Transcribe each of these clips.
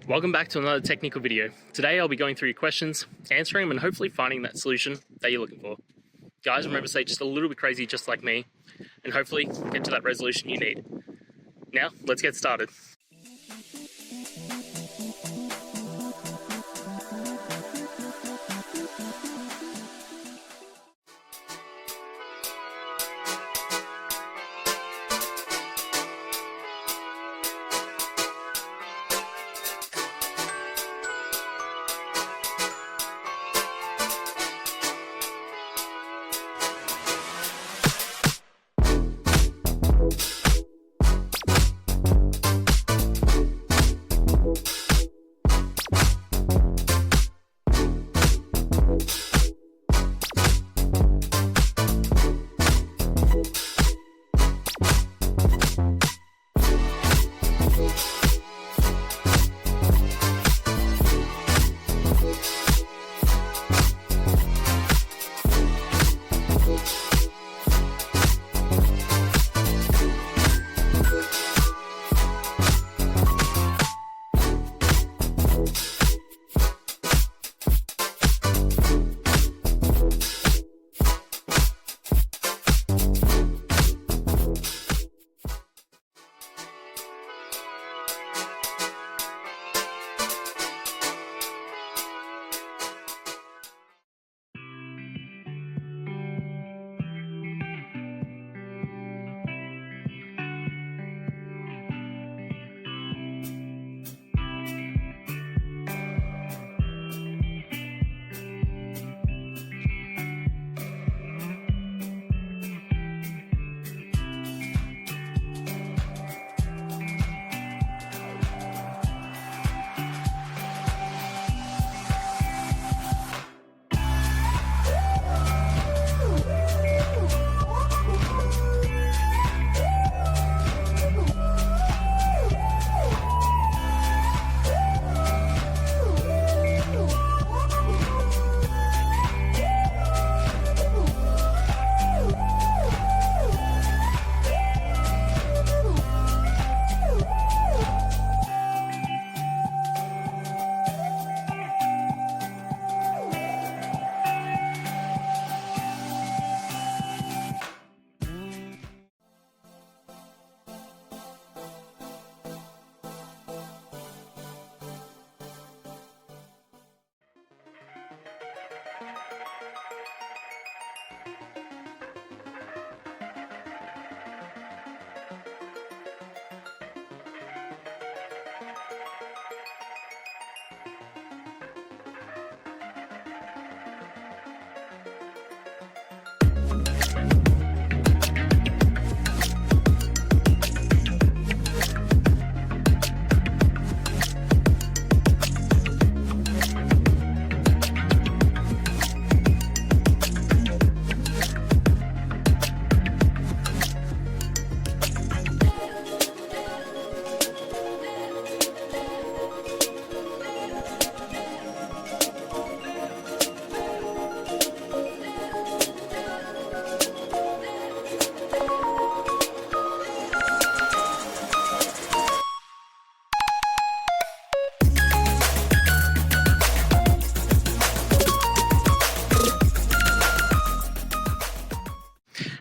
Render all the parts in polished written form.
Welcome back to another technical video. Today I'll be going through your questions, answering them, and hopefully finding that solution that you're looking for. Guys, remember to stay just a little bit crazy just like me, and hopefully get to that resolution you need. Now, let's get started.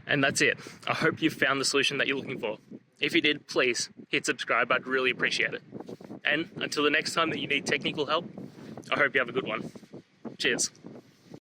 And that's it. I hope you found the solution that you're looking for. If you did, please hit subscribe. I'd really appreciate it. And until the next time that you need technical help, I hope you have a good one. Cheers.